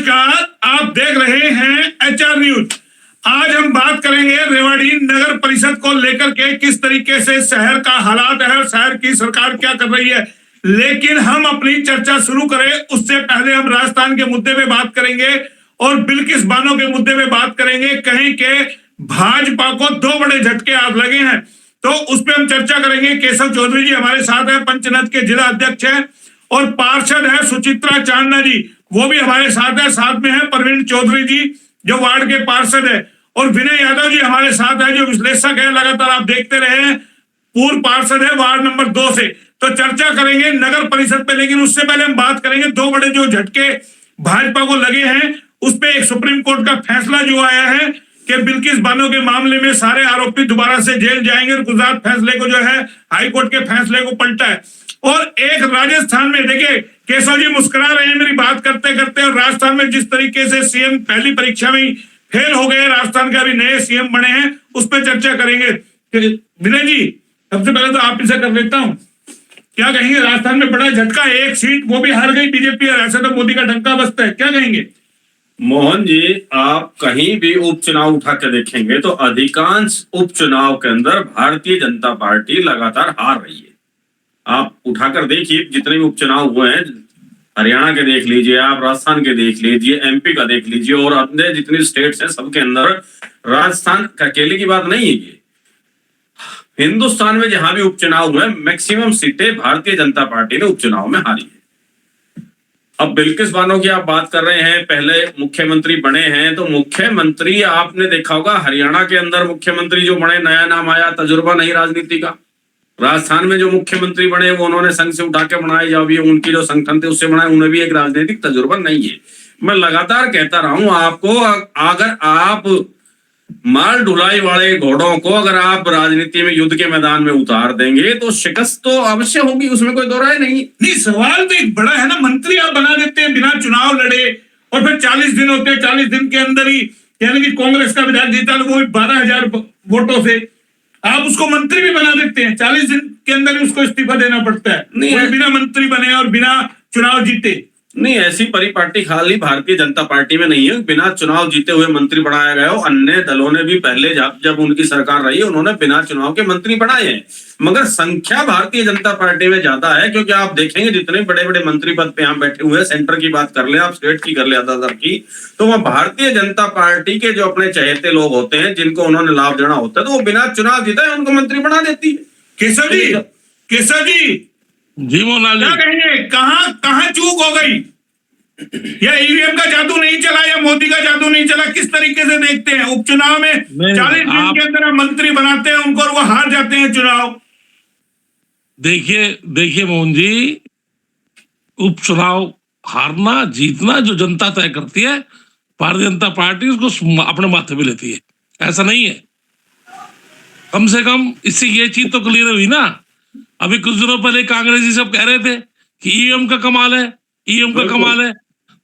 नमस्कार, आप देख रहे हैं एचआर न्यूज। आज हम बात करेंगे रेवाड़ी नगर परिषद को लेकर के किस तरीके से शहर का हालात है, शहर की सरकार क्या कर रही है। लेकिन हम अपनी चर्चा शुरू करें उससे पहले हम राजस्थान के मुद्दे पे बात करेंगे और बिल्किस बानो के मुद्दे पे बात करेंगे। कहीं के भाजपा को दो बड़े झटके आज लगे हैं, तो उस पर हम चर्चा करेंगे। केशव चौधरी जी हमारे साथ है, पंचनद के जिला अध्यक्ष है, और पार्षद है सुचित्रा चांदना जी, वो भी हमारे साथ है। साथ में है प्रवीण चौधरी जी जो वार्ड के पार्षद है, और विनय यादव जी हमारे साथ है जो विश्लेषक है, लगातार आप देखते रहे हैं, पूर्व पार्षद है वार्ड नंबर 2 से। तो चर्चा करेंगे नगर परिषद पे, लेकिन उससे पहले हम बात करेंगे दो बड़े जो झटके भाजपा को लगे हैं उस पे। एक सुप्रीम कोर्ट का फैसला जो आया है कि बिल्किस बानो के मामले में सारे आरोपी दोबारा से जेल जाएंगे, और गुजरात फैसले को जो है हाईकोर्ट के फैसले को पलटा है। और एक राजस्थान में देखिए, केशव जी मुस्कुरा रहे हैं मेरी बात करते करते, और राजस्थान में जिस तरीके से सीएम पहली परीक्षा में फेल हो गए, राजस्थान के अभी नए सीएम बने हैं, उस पर चर्चा करेंगे। विनय जी, सबसे पहले तो आप इसे कर लेता हूं, क्या कहेंगे? राजस्थान में बड़ा झटका, एक सीट वो भी हार गई बीजेपी, और ऐसे तो मोदी का डंका बजता है, क्या कहेंगे? मोहन जी, आप कहीं भी उपचुनाव उठा के देखेंगे तो अधिकांश उपचुनाव के अंदर भारतीय जनता पार्टी लगातार हार रही है। आप उठाकर देखिए, जितने भी उपचुनाव हुए हैं, हरियाणा के देख लीजिए, आप राजस्थान के देख लीजिए, एमपी का देख लीजिए, और अन्य जितनी स्टेट्स हैं सबके अंदर राजस्थान अकेले की बात नहीं है ये। हिंदुस्तान में जहां भी उपचुनाव हुए, मैक्सिमम सीटें भारतीय जनता पार्टी ने उपचुनाव में हारी है। अब बिल्किस बानो की आप बात कर रहे हैं, पहले मुख्यमंत्री बने हैं, तो मुख्यमंत्री आपने देखा होगा हरियाणा के अंदर मुख्यमंत्री जो बने, नया नाम आया, तजुर्बा नहीं राजनीति का। राजस्थान में जो मुख्यमंत्री बने वो उन्होंने संघ से उठा के बनाए, या भी उनकी जो संगठन थे उससे बनाए, उन्हें भी एक राजनीतिक तजुर्बा नहीं है। मैं लगातार कहता रहा हूं आपको, अगर आप माल ढुलाई वाले घोड़ों को अगर आप राजनीति में युद्ध के मैदान में उतार देंगे तो शिकस्त तो अवश्य होगी, उसमें कोई दो राय नहीं। सवाल तो एक बड़ा है ना, मंत्री आप बना देते हैं बिना चुनाव लड़े, और फिर 40 दिन होते हैं, 40 दिन के अंदर ही यानी कि कांग्रेस का विधायक जीता वो 12,000 वोटों से, आप उसको मंत्री भी बना देते हैं। 40 दिन के अंदर ही उसको इस्तीफा देना पड़ता है, नहीं बिना मंत्री बने और बिना चुनाव जीते। नहीं, ऐसी परिपाटी खाली भारतीय जनता पार्टी में नहीं है, बिना चुनाव जीते हुए मंत्री बनाया गया हो। अन्य दलों ने भी पहले जब उनकी सरकार रही उन्होंने बिना चुनाव के मंत्री बनाए हैं, मगर संख्या भारतीय जनता पार्टी में ज्यादा है। क्योंकि आप देखेंगे जितने बड़े बड़े मंत्री पद पे यहाँ बैठे हुए हैं, सेंटर की बात कर ले आप, स्टेट की कर ले, अदर की, तो वह भारतीय जनता पार्टी के जो अपने चहेते लोग होते हैं, जिनको उन्होंने लाभ देना होता है, तो वो बिना चुनाव जीते उनको मंत्री बना देती है। केशव जी जी मोहन क्या कहेंगे, कहां चूक हो गई? या ईवीएम का जादू नहीं चला, या मोदी का जादू नहीं चला? किस तरीके से देखते हैं उपचुनाव में 40 दिन के अंदर मंत्री बनाते हैं उनको और वो हार जाते हैं चुनाव? देखिए मोहन जी, उपचुनाव हारना जीतना जो जनता तय करती है, भारतीय जनता पार्टी उसको अपने माथे पे लेती है, ऐसा नहीं है। कम से कम इससे ये चीज तो क्लियर हुई ना। अभी कुछ दिनों पहले कांग्रेसी सब कह रहे थे कि ईवीएम का कमाल है, ईवीएम का कमाल है,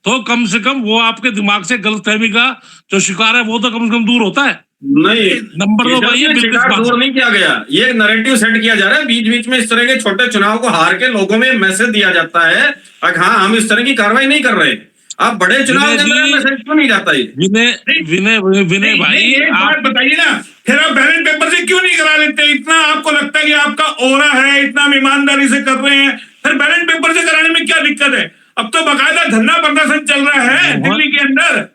तो कम से कम वो आपके दिमाग से गलतफहमी का जो शिकार है वो तो कम से कम दूर होता है। नहीं, नंबर 2 भाई, दूर नहीं किया गया, ये नैरेटिव सेट किया जा रहा है। बीच बीच में इस तरह के छोटे चुनाव को हार के लोगों में मैसेज दिया जाता है, हाँ हम इस तरह की कार्रवाई नहीं कर रहे। आप बड़े चुनाव के अंदर मैसेज क्यों नहीं जाता? विनय भाई आप बताइए ना, फिर आप बैलेट पेपर से क्यों नहीं करा लेते? इतना आपको लगता है कि आपका ओरा है, इतना हम ईमानदारी से कर रहे हैं, फिर बैलेट पेपर से कराने में क्या दिक्कत है? अब तो बाकायदा धरना प्रदर्शन चल रहा है दिल्ली के अंदर।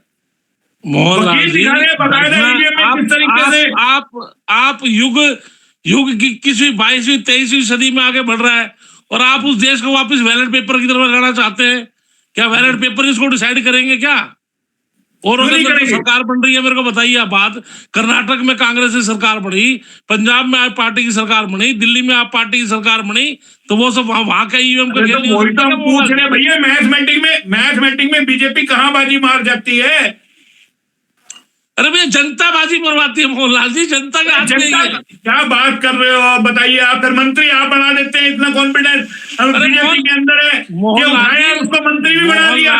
मोहनलाल जी, आप युग की 21वीं 22वीं 23वीं सदी में आगे बढ़ रहा है, और आप उस देश को वापस बैलेट पेपर की तरफ लाना चाहते हैं। क्या बैलेट पेपर इसको डिसाइड करेंगे क्या? और सरकार बन रही है, मेरे को बताइए आप बात। कर्नाटक में कांग्रेस की सरकार बनी, पंजाब में आप पार्टी की सरकार बनी, दिल्ली में आप पार्टी की सरकार बनी, तो वो सब वहां का ईवीएम का खेल पूछ रहे भैया। मैथमेटिक में बीजेपी कहां बाजी मार जाती है? अरे भैया, जनता बाजी मरवाती है मोहनलाल जी, जनता का क्या बात कर रहे हो? बताइए आप, फिर मंत्री आप बना देते हैं, इतना कॉन्फिडेंस बीजेपी के अंदर है कि उसको मंत्री भी बना दिया।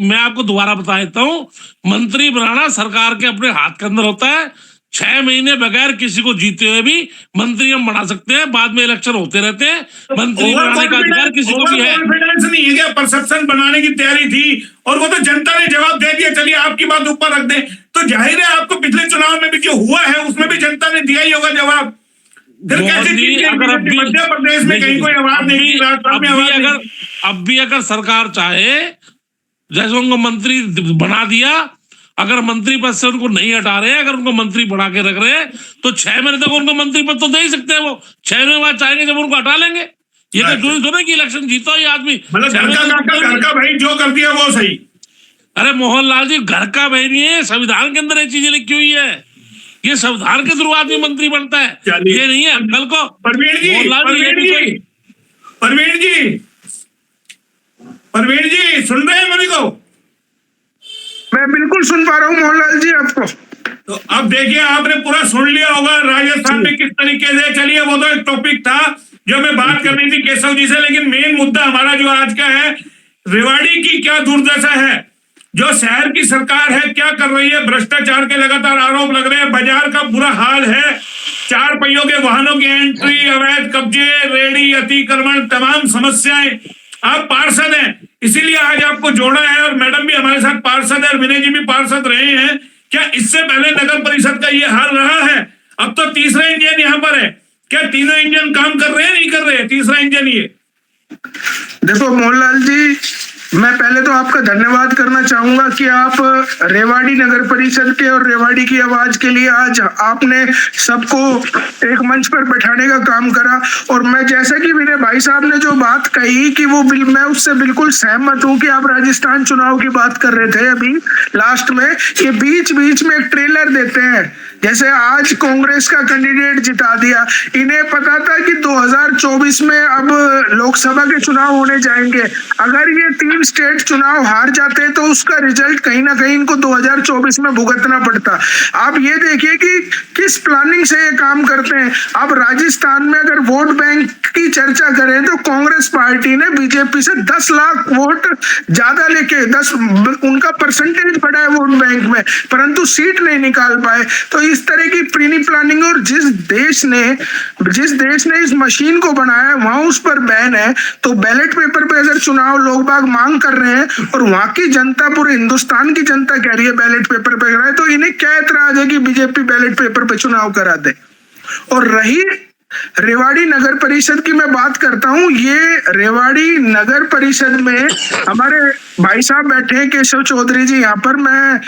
मैं आपको दोबारा बता देता हूँ, मंत्री बनाना सरकार के अपने हाथ के अंदर होता है। 6 महीने बगैर किसी को जीते हुए भी मंत्री हम बना सकते हैं, बाद में इलेक्शन होते रहते हैं, मंत्री बनाने का अधिकार किसी को भी है। कॉन्फिडेंस नहीं है क्या? परसेप्शन बनाने की तैयारी थी और वो तो जनता ने जवाब दे दिया। चलिए आपकी बात ऊपर रख दें तो जाहिर है आपको पिछले चुनाव में भी जो हुआ है उसमें भी जनता ने दिया ही होगा जवाब। फिर कैसे जीत गई? अगर अब भी मध्य प्रदेश में कहीं कोई आवाज नहीं थी, राजस्थान में आवाज नहीं थी। अब भी अगर सरकार चाहे, जैसे उनको मंत्री बना दिया, अगर मंत्री पद से उनको नहीं हटा रहे, अगर उनको मंत्री बना के रख रहे हैं तो 6 महीने तक उनको मंत्री पद तो दे ही सकते हैं। वो 6 महीने बाद चाहेंगे जब उनको हटा लेंगे। ये तो जरूरी थोड़ा कि इलेक्शन जीता ही आदमी मतलब घर का भाई जो कर दिया वो सही। अरे मोहनलाल जी, घर का भाई नहीं है, संविधान के अंदर ये चीजें लिखी हुई है। ये संविधान के थ्रू आदमी मंत्री बनता है, ये नहीं है। कल को परवीन जी सुन रहे हैं मेरे को? मैं बिल्कुल सुन पा रहा हूँ मोहनलाल जी आपको। तो अब देखिए आपने पूरा सुन लिया होगा राजस्थान में किस तरीके से। चलिए वो तो एक टॉपिक था जो हमें बात करनी थी केशव जी से, लेकिन मेन मुद्दा हमारा जो आज का है, रेवाड़ी की क्या दुर्दशा है, जो शहर की सरकार है क्या कर रही है। भ्रष्टाचार के लगातार आरोप लग रहे हैं, बाजार का बुरा हाल है, 4 पहियों के वाहनों की एंट्री, अवैध कब्जे, रेडी, अतिक्रमण, तमाम समस्याएं। आप पार्षद हैं इसीलिए आज आपको जोड़ा है और मैडम भी हमारे साथ पार्षद है और विनय जी भी पार्षद रहे हैं। क्या इससे पहले नगर परिषद का ये हाल रहा है? अब तो तीसरा इंजन यहाँ पर है। क्या तीनों इंजन काम कर रहे हैं? नहीं कर रहे? तीसरा इंजन ये। देखो मोहनलाल जी, मैं पहले तो आपका धन्यवाद करना चाहूंगा कि आप रेवाड़ी नगर परिषद के और रेवाड़ी की आवाज के लिए आज आपने सबको एक मंच पर बैठाने का काम करा। और मैं, जैसा कि मेरे भाई साहब ने जो बात कही कि वो मैं उससे बिल्कुल सहमत हूं कि आप राजस्थान चुनाव की बात कर रहे थे अभी लास्ट में, ये बीच बीच में एक ट्रेलर देते हैं। जैसे आज कांग्रेस का कैंडिडेट जिता दिया, इन्हें पता था कि 2024 में अब लोकसभा के चुनाव होने जाएंगे। अगर ये 3 स्टेट चुनाव हार जाते तो उसका रिजल्ट कहीं ना कहीं इनको 2024 में भुगतना पड़ता। आप ये देखिए कि किस प्लानिंग से ये काम करते हैं। अब राजस्थान में अगर वोट बैंक की चर्चा करें तो कांग्रेस पार्टी ने बीजेपी से 10 लाख वोट ज्यादा लेके 10 उनका परसेंटेज बढ़ा है वोट बैंक में, परंतु सीट नहीं निकाल पाए। तो इस तरह की प्री प्लानिंग, और जिस देश ने इस मशीन को बनाया है वहां उस पर बैन है। तो बैलेट पेपर पे अगर चुनाव लोग बाग मांग कर रहे हैं और वहां की जनता, पूरे हिंदुस्तान की जनता कह रही है बैलेट पेपर पे कराए, तो इन्हें क्या एतराज है कि बीजेपी बैलेट पेपर पे चुनाव करा दे। और रही रेवाड़ी नगर परिषद की मैं बात करता हूं, ये रेवाड़ी नगर परिषद में हमारे भाई साहब बैठे हैं केशव चौधरी जी, यहाँ पर मैं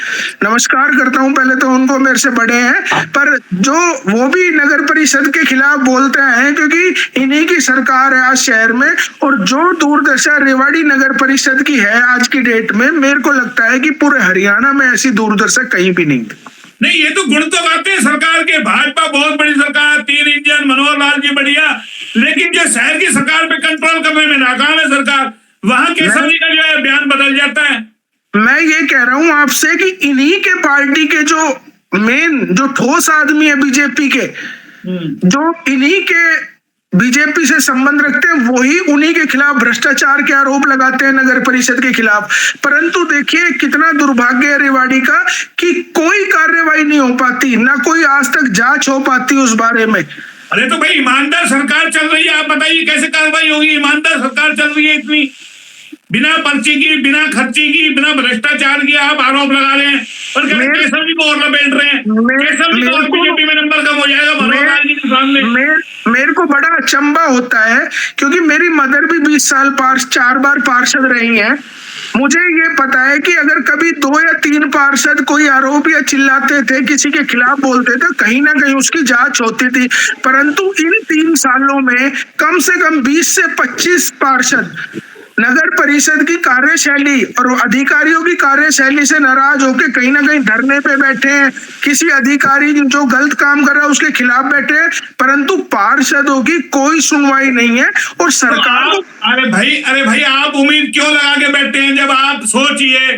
नमस्कार करता हूं। पहले तो उनको, मेरे से बड़े हैं, पर जो वो भी नगर परिषद के खिलाफ बोलते हैं क्योंकि इन्हीं की सरकार है आज शहर में। और जो दुर्दशा रेवाड़ी नगर परिषद की है आज की डेट में, मेरे को लगता है कि पूरे हरियाणा में ऐसी दुर्दशा कहीं भी नहीं। नहीं, ये तो गुण तो गाते हैं सरकार के। भाजपा बहुत बड़ी सरकार, 3 इंजन, मनोहर लाल जी बढ़िया, लेकिन जो शहर की सरकार पे कंट्रोल करने में नाकाम है सरकार, वहां केशव जी का जो है बयान बदल जाता है। मैं ये कह रहा हूं आपसे कि इन्हीं के पार्टी के जो मेन, जो ठोस आदमी है बीजेपी के, जो इन्हीं के बीजेपी से संबंध रखते हैं, वही उन्हीं के खिलाफ भ्रष्टाचार के आरोप लगाते हैं नगर परिषद के खिलाफ। परंतु देखिए कितना दुर्भाग्य है रेवाड़ी का कि कोई कार्रवाई नहीं हो पाती, ना कोई आज तक जांच हो पाती उस बारे में। अरे तो भाई ईमानदार सरकार चल रही है, आप बताइए कैसे कार्रवाई होगी? ईमानदार सरकार चल रही है इतनी, बिना पर्ची की, बिना खर्ची की, बिना भ्रष्टाचार की आप आरोप लगा रहे हैं और केशव जी को और लपेट रहे हैं। केशव जी को और बीजेपी में नंबर कम हो जाएगा मनोहर लाल जी के सामने। मेरे को बड़ा अचंभा होता है क्योंकि मेरी मदर भी 20 साल 4 बार पार्षद रही हैं। मुझे ये पता है कि अगर कभी 2 या 3 पार्षद कोई आरोप या चिल्लाते थे, किसी के खिलाफ बोलते थे, कहीं ना कहीं उसकी जांच होती थी। परंतु इन 3 सालों में कम से कम 20 से 25 पार्षद नगर परिषद की कार्यशैली और अधिकारियों की कार्यशैली से नाराज होकर कहीं ना कहीं धरने पे बैठे हैं, किसी अधिकारी जो गलत काम कर रहा है उसके खिलाफ बैठे हैं, परंतु पार्षदों की कोई सुनवाई नहीं है। और सरकार तो अरे भाई आप उम्मीद क्यों लगा के बैठे हैं? जब आप सोचिए,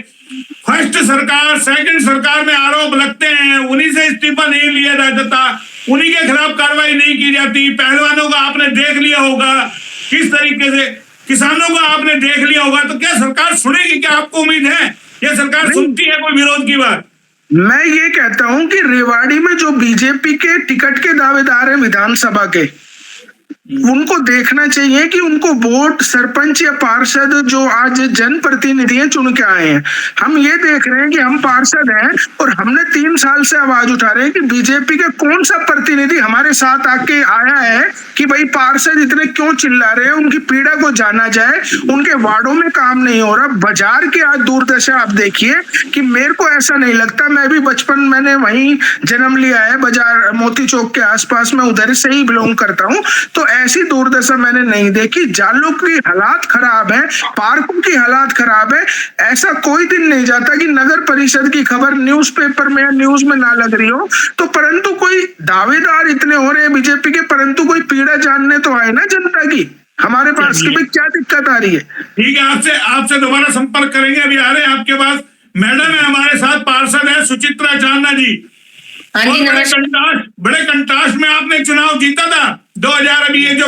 फर्स्ट सरकार, सेकंड सरकार में आरोप लगते हैं, उन्हीं से इस्तीफा नहीं लिया जाता, उन्हीं के खिलाफ कार्रवाई नहीं की जाती। पहलवानों का आपने देख लिया होगा किस तरीके से, किसानों को आपने देख लिया होगा। तो क्या सरकार सुनेगी? क्या आपको उम्मीद है ये सरकार सुनती है कोई विरोध की बात? मैं ये कहता हूं कि रेवाड़ी में जो बीजेपी के टिकट के दावेदार हैं विधानसभा के, उनको देखना चाहिए कि उनको वोट सरपंच या पार्षद जो आज जनप्रतिनिधि हैं चुन के आए हैं। हम ये देख रहे हैं कि हम पार्षद हैं और हमने 3 साल से आवाज उठा रहे हैं कि बीजेपी का कौन सा प्रतिनिधि हमारे साथ आके आया है कि भाई पार्षद इतने क्यों चिल्ला रहे हैं, उनकी पीड़ा को जाना जाए। उनके वार्डों में काम नहीं हो रहा, बाजार की आज दुर्दशा आप देखिए कि मेरे को ऐसा नहीं लगता, मैं भी बचपन मैंने वहीं जन्म लिया है, बाजार मोती चौक के आसपास, मैं उधर से ही बिलोंग करता हूं, तो ऐसी दुर्दशा मैंने नहीं देखी। जालों की हालात खराब है, पार्कों की हालात खराब है। ऐसा कोई दिन नहीं जाता कि नगर परिषद की खबर न्यूज़पेपर में या न्यूज में ना लग रही हो, तो परंतु कोई दावेदार इतने हो रहे हैं बीजेपी के, परंतु कोई पीड़ा जानने तो आए ना जनता की, हमारे पास की भाई क्या दिक्कत आ रही है। ठीक है, आपसे दोबारा संपर्क करेंगे। अभी आ रहे हैं आपके पास मैडम है हमारे साथ, पार्षद है सुचित्रा चांदना जी। बड़े कंट्रास्ट में आपने चुनाव जीता था 2000, अभी ये जो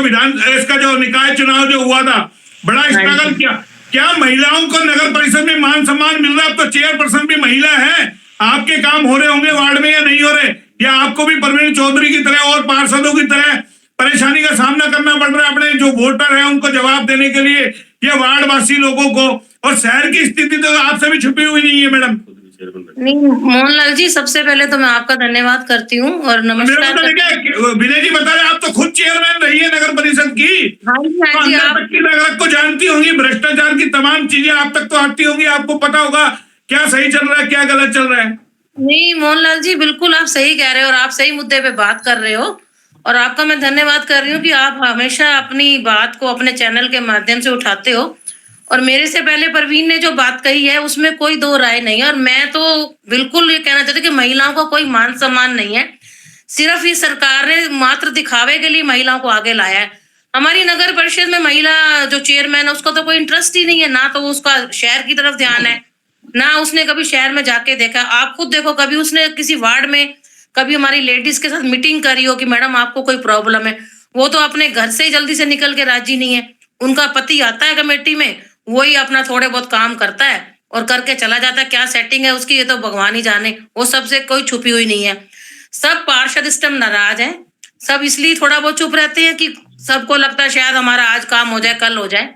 इसका जो निकाय चुनाव जो हुआ था, बड़ा स्ट्रगल किया। क्या महिलाओं को नगर परिषद में मान सम्मान मिल रहा है? अब तो चेयरपर्सन भी महिला है, आपके काम हो रहे होंगे वार्ड में या नहीं हो रहे, या आपको भी परवीन चौधरी की तरह और पार्षदों की तरह परेशानी का सामना करना पड़ रहा है अपने जो वोटर है उनको जवाब देने के लिए, या वार्ड वासी लोगों को? और शहर की स्थिति तो आपसे भी छुपी हुई नहीं है मैडम। नहीं मोहनलाल जी, सबसे पहले तो मैं आपका धन्यवाद करती हूँ और नमस्कार। विनय जी बता रहे, आप तो खुद चेयरमैन रही है नगर परिषद की, हाँ जी, आप नगर को जानती होंगी, भ्रष्टाचार की तमाम चीजें आप तक तो आती होंगी, आपको पता होगा क्या सही चल रहा है क्या गलत चल रहा है। नहीं मोहनलाल जी, बिल्कुल आप सही कह रहे हो और आप सही मुद्दे पे बात कर रहे हो, और आपका मैं धन्यवाद कर रही हूँ कि आप हमेशा अपनी बात को अपने चैनल के माध्यम से उठाते हो। और मेरे से पहले परवीन ने जो बात कही है उसमें कोई दो राय नहीं है, और मैं तो बिल्कुल ये कहना चाहती हूँ कि महिलाओं का कोई मान सम्मान नहीं है। सिर्फ इस सरकार ने मात्र दिखावे के लिए महिलाओं को आगे लाया है। हमारी नगर परिषद में महिला जो चेयरमैन है उसका तो कोई इंटरेस्ट ही नहीं है, ना तो उसका शहर की तरफ ध्यान है, ना उसने कभी शहर में जाके देखा। आप खुद देखो, कभी उसने किसी वार्ड में कभी हमारी लेडीज के साथ मीटिंग करी हो कि मैडम आपको कोई प्रॉब्लम है, वो तो अपने घर से ही जल्दी से निकल के राजी नहीं है। उनका पति आता है कमेटी में, वही अपना थोड़े बहुत काम करता है और करके चला जाता है। क्या सेटिंग है उसकी ये तो भगवान ही जाने, वो सबसे कोई छुपी हुई नहीं है। सब पार्षद सिस्टम नाराज है, सब इसलिए थोड़ा बहुत चुप रहते हैं कि सबको लगता है शायद हमारा आज काम हो जाए कल हो जाए।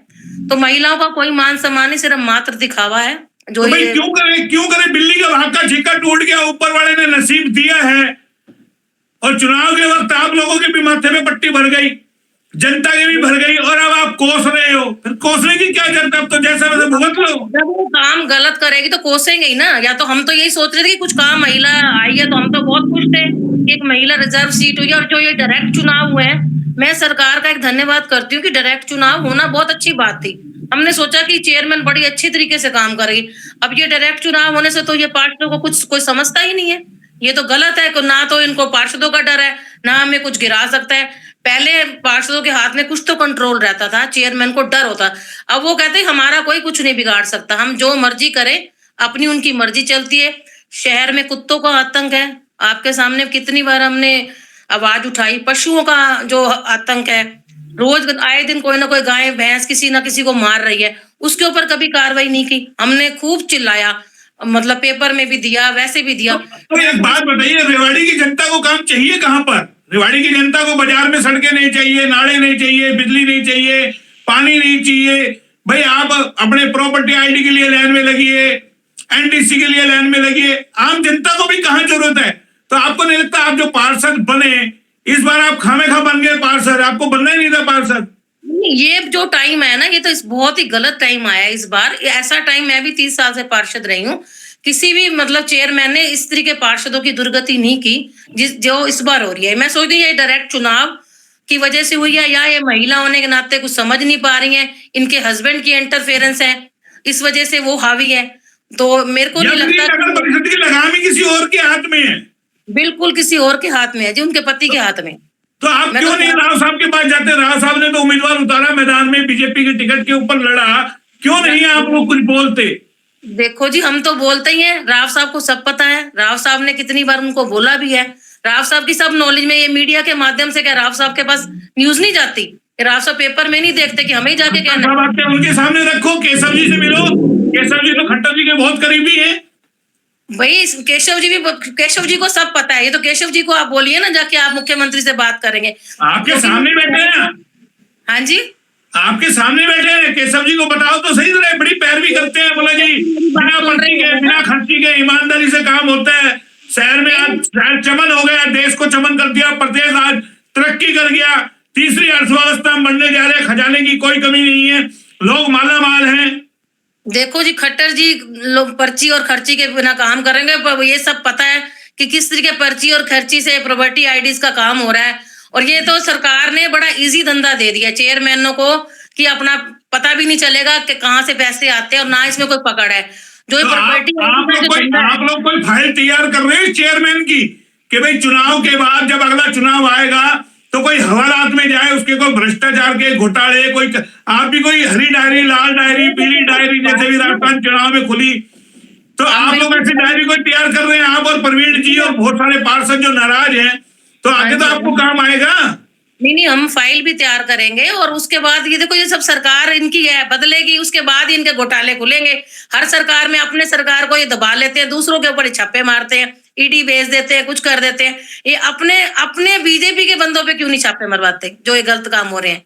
तो महिलाओं का कोई मान सम्मान नहीं, सिर्फ मात्र दिखावा है। जो तो क्यों करे बिल्ली का भाग का छिक्का टूट गया, ऊपर वाले ने नसीब दिया है, और चुनाव के वक्त आप लोगों के भी माथे में पट्टी भर गई, जनता की भी भर गई, और अब आप कोस रहे हो। फिर कोसने की क्या जरूरत, अब तो जैसा वैसे भुगत लो। जब वो काम गलत करेगी तो कोसेंगे ही ना। या तो हम तो यही सोच रहे थे कि कुछ काम महिला आई है तो हम तो बहुत खुश थे, एक महिला रिजर्व सीट हुई। और जो ये डायरेक्ट चुनाव हुए हैं, मैं सरकार का एक धन्यवाद करती हूँ कि डायरेक्ट चुनाव होना बहुत अच्छी बात थी। हमने सोचा कि चेयरमैन बड़ी अच्छी तरीके से काम करेगी। अब ये डायरेक्ट चुनाव होने से तो ये पार्षदों को कुछ कोई समझता ही नहीं है, ये तो गलत है। ना तो इनको पार्षदों का डर है, ना हमें कुछ गिरा सकता है। पहले पार्षदों के हाथ में कुछ तो कंट्रोल रहता था, चेयरमैन को डर होता। अब वो कहते हैं हमारा कोई कुछ नहीं बिगाड़ सकता, हम जो मर्जी करें, अपनी उनकी मर्जी चलती है। शहर में कुत्तों का आतंक है, आपके सामने कितनी बार हमने आवाज उठाई। पशुओं का जो आतंक है, रोज आए दिन कोई ना कोई गाय भैंस किसी ना किसी को मार रही है, उसके ऊपर कभी कार्रवाई नहीं की। हमने खूब चिल्लाया, मतलब पेपर में भी दिया, वैसे भी दिया। तो एक बात बताइए, रेवाड़ी की जनता को काम चाहिए कहाँ पर? रेवाड़ी की जनता को बाजार में सड़कें नहीं चाहिए, नाले नहीं चाहिए, बिजली नहीं चाहिए, पानी नहीं चाहिए। भाई आप अपने प्रॉपर्टी आईडी के लिए लाइन में लगिए, एनडीसी के लिए लाइन में लगिए, आम जनता को भी कहाँ जरूरत है? तो आपको नहीं लगता आप जो पार्षद बने, इस बार आप खामेखा बन गए पार्षद, आपको बनना ही नहीं था पार्षद? ये जो टाइम है ना, ये तो बहुत ही गलत टाइम आया इस बार। ऐसा टाइम, मैं भी 30 साल से पार्षद रही हूँ, किसी भी मतलब चेयरमैन ने इस तरह के पार्षदों की दुर्गति नहीं की जो इस बार हो रही है। मैं सोचती हूँ ये डायरेक्ट चुनाव की वजह से हुई है, या ये महिला होने के नाते कुछ समझ नहीं पा रही हैं, इनके हस्बैंड की इंटरफेरेंस है, इस वजह से वो हावी है। तो मेरे को नहीं लगता नगर परिषद की लगाम ही किसी और के हाथ में है। बिल्कुल किसी और के हाथ में है जी, उनके पति के हाथ में। तो आप क्यों नहीं राव साहब के पास जाते? राव साहब ने तो उम्मीदवार उतारा मैदान में, बीजेपी के टिकट के ऊपर लड़ा, क्यों नहीं आप लोग कुछ बोलते? देखो जी, हम तो बोलते ही हैं, राव साहब को सब पता है, राव साहब ने कितनी बार उनको बोला भी है। राव साहब की सब नॉलेज में, ये मीडिया के माध्यम से क्या राव साहब के पास न्यूज नहीं जाती? राव साहब पेपर में नहीं देखते कि हमें जाके कहना है? उनके सामने रखो, केशव जी से मिलो, केशव जी तो खट्टर जी के बहुत करीबी है। भाई केशव जी को सब पता है, ये तो केशव जी को आप बोलिए ना जाके, आप मुख्यमंत्री से बात करेंगे। आपके सामने बैठे हैं, हाँ जी, आपके सामने बैठे हैं, केशव जी को बताओ तो सही तरह, बड़ी पैरवी करते हैं, बोला जी बिना पर्ची के बिना खर्ची के ईमानदारी से काम होता है। शहर में आज शहर चमन हो गया, देश को चमन कर दिया, प्रदेश आज तरक्की कर गया, तीसरी अर्थव्यवस्था बनने जा रहे, खजाने की कोई कमी नहीं है, लोग माला माल हैं। देखो जी खट्टर जी लोग पर्ची और खर्ची के बिना काम करेंगे, पर ये सब पता है कि किस तरीके पर्ची और खर्ची से प्रॉपर्टी आईडीज का काम हो रहा है। और ये तो सरकार ने बड़ा इजी धंधा दे दिया चेयरमैनों को कि अपना पता भी नहीं चलेगा कि कहाँ से पैसे आते हैं, और ना इसमें कोई पकड़ है। जो तो आप लोग कोई फाइल तैयार कर रहे हैं चेयरमैन की कि भाई चुनाव के बाद जब अगला चुनाव आएगा तो कोई हवालात में जाए, उसके कोई भ्रष्टाचार के घोटाले, कोई आप भी कोई हरी डायरी, लाल डायरी, पीली डायरी जैसे भी राजस्थान चुनाव में खुली, तो आप लोग ऐसी डायरी कोई तैयार कर रहे हैं, आप और प्रवीण जी और बहुत सारे पार्षद जो नाराज हैं, तो आगे तो आपको काम आएगा। नहीं, हम फाइल भी तैयार करेंगे, और उसके बाद ये देखो, ये सब सरकार इनकी है, बदलेगी, उसके बाद ही इनके घोटाले खुलेंगे। हर सरकार में अपने सरकार को ये दबा लेते हैं, दूसरों के ऊपर छापे मारते हैं, ईडी भेज देते हैं, कुछ कर देते हैं। ये अपने बीजेपी के बंदों पे क्यों नहीं छापे मरवाते जो ये गलत काम हो रहे हैं?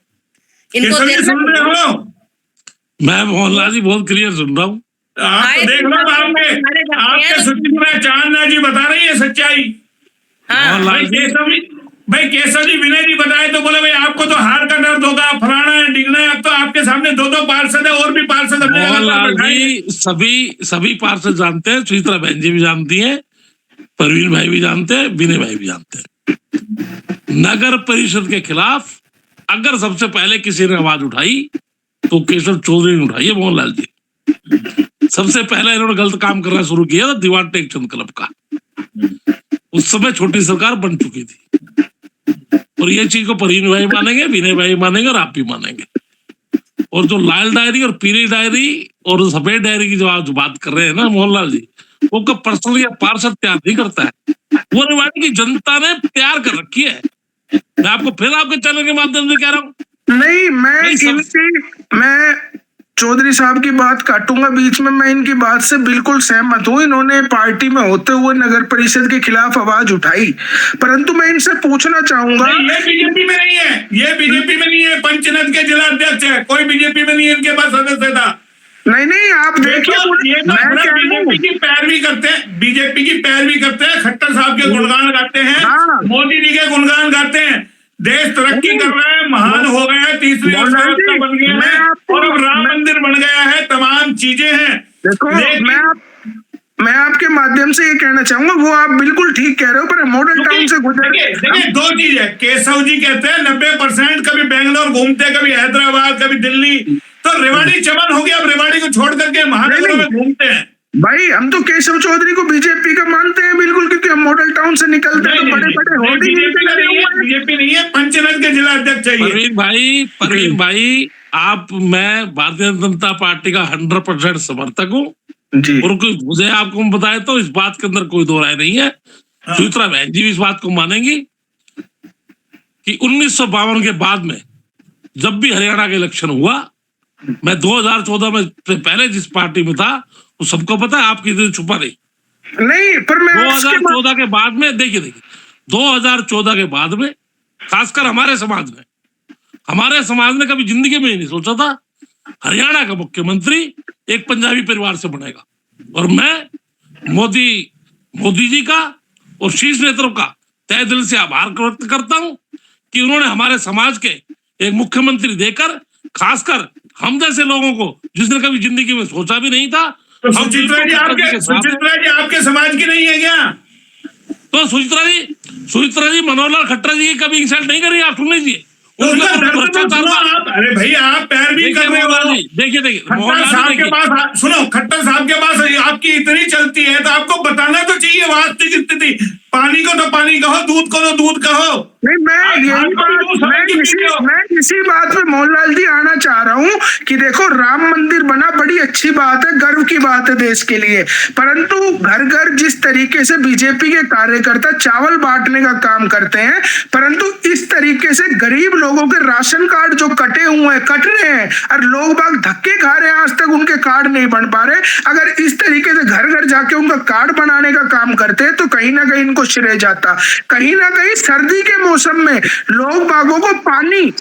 इनको सुन रहे हो? मैं मोहनलाल जी बहुत क्लियर सुन रहा हूँ। आप तो देख लो, आपके सुचित्रा चांदना जी बता रही है सच्चाई। हाँ, भाई केशव जी विनय जी बताए तो बोले भाई आपको तो हार का दर्द होगा, फलाना है, डिगना है। अब तो आपके सामने दो पार्षद है, और भी पार्षद अपने मोहनलाल जी सभी पार्षद जानते हैं, सुचित्रा बहन जी भी जानती हैं, प्रवीण भाई भी जानते हैं, विनय भाई भी जानते हैं। नगर परिषद के खिलाफ अगर सबसे पहले किसी ने आवाज उठाई तो केशव चौधरी ने उठाई है। मोहनलाल जी सबसे पहले इन्होंने गलत काम करना शुरू किया था दीवान टेकचंद क्लब का। उस समय छोटी सरकार बन चुकी थी, और ये चीज को प्रवीण भाई मानेंगे, विनय भाई मानेंगे, और आप भी मानेंगे। और जो लाल डायरी और पीली डायरी और सफेद डायरी की जो आप बात कर रहे हैं ना मोहनलाल जी, वो को पर्सनल या पार्षद तैयार नहीं करता है, वो रेवाड़ी की जनता ने तैयार कर रखी है। मैं आपको फिर आपके चैनल के माध्यम से कह रहा हूँ, नहीं, मैं चौधरी साहब की बात काटूंगा बीच में। मैं इनकी बात से बिल्कुल सहमत हूँ, इन्होंने पार्टी में होते हुए नगर परिषद के खिलाफ आवाज उठाई, परंतु मैं इनसे पूछना चाहूंगा, ये बीजेपी में नहीं है, ये बीजेपी में नहीं है, पंचनद के जिला अध्यक्ष है, कोई बीजेपी में नहीं है, इनके पास सदस्यता नहीं, आप देखिए, बीजेपी की पैरवी करते हैं, बीजेपी की पैरवी करते हैं, खट्टर साहब के गुणगान गाते हैं, मोदी जी के गुणगान गाते हैं। देश तरक्की कर रहा है, महान हो गया है, तीसरी अर्थव्यवस्था बन गया है, और अब राम मंदिर बन गया है, तमाम चीजें हैं। देखो, मैं आपके माध्यम से ये कहना चाहूंगा, वो आप बिल्कुल ठीक कह रहे हो, पर मॉडल टाउन से गुजर। देखिए दो चीज है, केशव जी कहते हैं 90% कभी बेंगलोर घूमते, कभी हैदराबाद, कभी दिल्ली, तो रेवाड़ी चमन हो गया, अब रेवाड़ी को छोड़ करके महानगरों में घूमते हैं। भाई हम तो केशव चौधरी को बीजेपी का मानते हैं बिल्कुल, क्योंकि हम मॉडल टाउन से निकलते हैं तो बड़े होर्डिंग बीजेपी नहीं है, पंचनद के जिला अध्यक्ष चाहिए। प्रवीण भाई आप, मैं भारतीय जनता पार्टी का 100% समर्थक हूँ, और मुझे आपको बताए तो इस बात के अंदर कोई दो राय नहीं है। सुचित्रा बहन जी भी इस बात को मानेंगी कि 1952 के बाद में जब भी हरियाणा का इलेक्शन हुआ, मैं 2014 में पहले जिस पार्टी में था वो सबको पता है, आपकी इधर छुपा नहीं, पर मैं 2014 के बाद में देखिए 2014 के बाद में खासकर हमारे समाज ने कभी जिंदगी में ही नहीं सोचा था हरियाणा का मुख्यमंत्री एक पंजाबी परिवार से बनेगा। और मैं मोदी जी का और शीर्ष नेताओं का तहे दिल से आभार व्यक्त करता हूं कि उन्होंने हमारे समाज के एक मुख्यमंत्री देकर, खासकर हम जैसे लोगों को जिसने कभी जिंदगी में सोचा भी नहीं था। तो सुचित्रा जी आपके समाज की नहीं है क्या? तो सुचित्रा जी मनोहरलाल खट्टर जी की कभी इंसल्ट नहीं करी, आप सुन लीजिए। अरे भाई आप पैरवी कर रहे हो। देखिए खट्टर साहब के पास, सुनो, खट्टर साहब के पास आपकी इतनी चलती है तो आपको बताना तो चाहिए वास्तविक स्थिति। पानी को तो पानी कहो, दूध को तो दूध कहो। नहीं, मैं इसी बात पे मोहनलाल जी आना चाह रहा हूँ कि देखो, राम मंदिर बना, बड़ी अच्छी बात है, गर्व की बात है देश के लिए, परंतु घर घर जिस तरीके से बीजेपी के कार्यकर्ता चावल बांटने का काम करते हैं, परंतु इस तरीके से गरीब लोगों के राशन कार्ड जो कटे हुए हैं, कट रहे हैं, और लोग बाग धक्के खा रहे हैं, आज तक उनके कार्ड नहीं बन पा रहे। अगर इस तरीके से घर घर जाके उनका कार्ड बनाने का काम करते तो कहीं ना कहीं इनको श्रेय जाता। कहीं ना कहीं सर्दी के मौसम में लोग बागों को पानी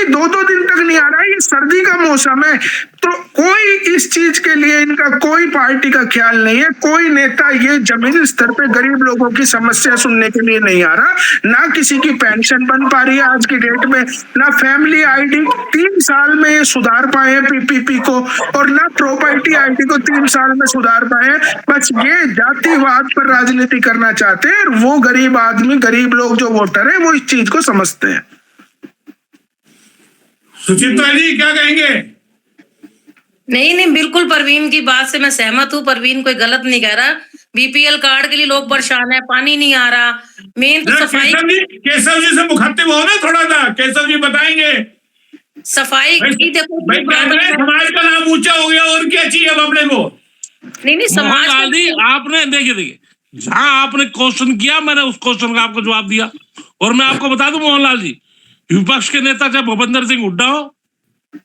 2-2 दिन तक नहीं आ रहा है, ये सर्दी का मौसम है, तो कोई इस चीज के लिए इनका कोई पार्टी का ख्याल नहीं है, कोई नेता ये जमीनी स्तर पे गरीब लोगों की समस्या सुनने के लिए नहीं आ रहा, ना किसी की पेंशन बन पा रही है आज की डेट में, ना फैमिली आईडी 3 साल में सुधार पाए हैं पीपीपी को, और ना प्रॉपर्टी आईडी को 3 साल में सुधार पाए हैं। बस ये जातिवाद पर राजनीति करना चाहते हैं, और वो गरीब आदमी, गरीब लोग जो वोटर है वो इस चीज को समझते हैं। सुचित्रा जी क्या कहेंगे? नहीं, बिल्कुल परवीन की बात से मैं सहमत हूँ। परवीन कोई गलत नहीं कह रहा। बीपीएल कार्ड के लिए लोग परेशान है, पानी नहीं आ रहा, मेन तो सफाई। केशव जी से मुखातिब हो ना थोड़ा सा, केशव जी बताएंगे सफाई की। देखो समाज का नाम ऊंचा हो गया, और क्या चाहिए अब अपने को? नहीं, समाज आपने देखिए जहां आपने क्वेश्चन किया, मैंने उस क्वेश्चन का आपको जवाब दिया। और मैं आपको बता दूं मोहनलाल जी, विपक्ष के नेता चाहे भूपेंद्र सिंह हुड्डा हो,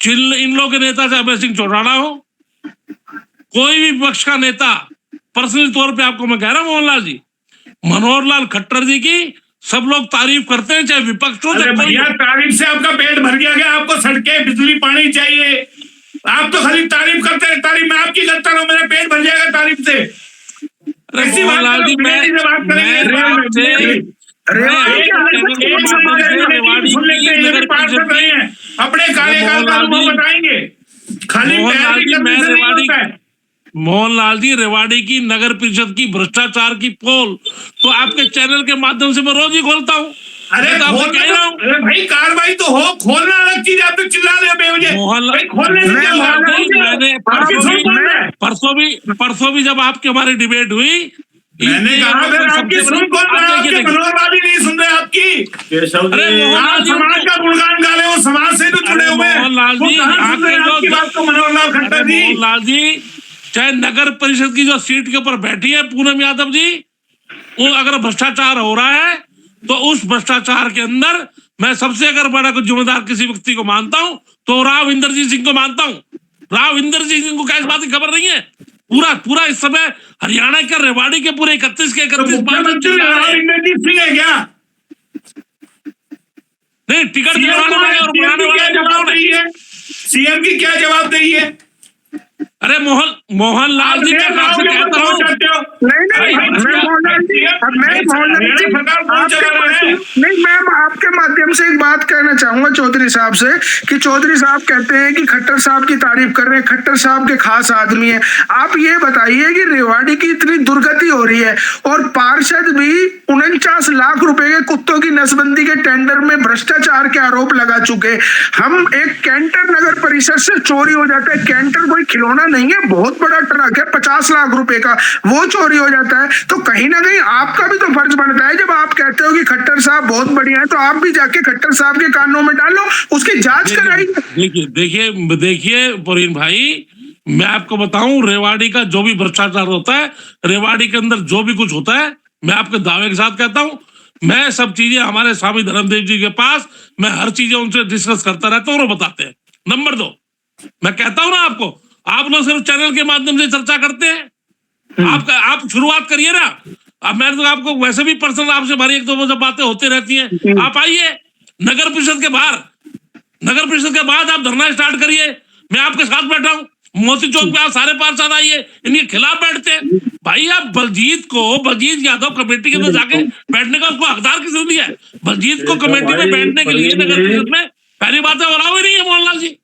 इन लोगों के नेता चाहे अभय सिंह चौटाला हो, कोई भी विपक्ष का नेता, पर्सनल तौर पे आपको मैं कह रहा हूं मोहनलाल जी, मनोहर लाल खट्टर जी की सब लोग तारीफ करते हैं, चाहे विपक्ष हो चाहे भैया। तारीफ से आपका पेट भर गया क्या? आपको सड़कें, बिजली, पानी चाहिए, आप तो खाली तारीफ करते हैं। तारीफ मैं आपकी करता हूँ, मेरा पेट भर जाएगा तारीफ से। मोहनलाल जी अपने कार्यकाल का अनुभव बताएंगे, खाली मोहनलाल जी रेवाड़ी की नगर परिषद की भ्रष्टाचार की पोल तो आपके चैनल के माध्यम से मैं रोज ही खोलता हूँ। अरे भाई कार्रवाई तो हो, खोलना अलग चीज, आप तो चिल्ला रहे हो बेवजह। मैंने परसों भी जब आपके हमारी डिबेट हुई, मैंने कहा आपकी सुन कौन रहा है? आपके मनोहर लाल नहीं सुन रहे आपकी। केशव जी आप समाज का गुणगान गा रहे हो, समाज से तो जुड़े हुए हैं। मोहनलाल जी आपकी बात को मनोहर खट्टर जी, मोहनलाल जी चाहे नगर परिषद की जो सीट के ऊपर बैठी है पूनम यादव जी, वो अगर भ्रष्टाचार हो रहा है तो उस भ्रष्टाचार के अंदर मैं सबसे अगर बड़ा कुछ जिम्मेदार किसी व्यक्ति को मानता हूं तो राव इंद्रजीत सिंह को मानता हूं। राव इंद्रजीत सिंह को क्या इस बात की खबर नहीं है? पूरा इस समय हरियाणा के रेवाड़ी के पूरे 31 के 31 इंद्रजीत सिंह है क्या? नहीं, टिकट दिलवाने वाले और बनाने वाले सीएम की क्या जवाबदेही है? अरे मोहनलाल जी मैं आपसे कहता हूँ, मैं आपके माध्यम से एक बात कहना चाहूंगा चौधरी साहब से, कि चौधरी साहब कहते हैं कि खट्टर साहब की तारीफ कर रहे हैं, खट्टर साहब के खास आदमी है। आप ये बताइए कि रेवाड़ी की इतनी दुर्गति हो रही है और पार्षद भी 49 लाख रुपए के कुत्तों की नसबंदी के टेंडर में भ्रष्टाचार के आरोप लगा चुके। हम एक कैंटर नगर परिषद से चोरी हो जाता है, कैंटर कोई खिलौना नहीं है, बहुत बड़ा ट्रक है 50 लाख रुपए का, वो चोरी हो जाता है, तो कहीं ना कहीं आपका भी तो फर्ज बनता है। जब आप कहते हो कि खट्टर साहब बहुत बढ़िया है, तो आप भी जाके खट्टर साहब के कानों में डालो, उसकी जांच कराइए। देखिए परवीन भाई, मैं आपको बताऊं, रेवाड़ी का जो भी भ्रष्टाचार होता है, रेवाड़ी के अंदर जो भी कुछ होता है, मैं आपके दावे के साथ कहता हूं, मैं सब चीजें हमारे स्वामी धर्मदेव जी के पास मैं हर चीजें उनसे डिस्कस करता रहता हूँ और वो बताते हैं। नंबर 2, मैं कहता हूं ना आपको, आप लोग सिर्फ चैनल के माध्यम से चर्चा करते हैं। आप शुरुआत करिए ना। अब मैं तो आपको वैसे भी पर्सनल आपसे हमारी 1-2 बातें होती रहती हैं। आप आइए नगर परिषद के बाहर, नगर परिषद के बाद आप धरना स्टार्ट करिए, मैं आपके साथ बैठा हूँ। मोती चौक पे आप सारे पार्षद आइए, इनके खिलाफ बैठते हैं। भाई आप बलजीत यादव कमेटी के अंदर जाके बैठने का उसको हकदार किसने दिया है? बलजीत को कमेटी में बैठने के लिए नगर परिषद में पहली बात है और नहीं है मोहनलाल जी।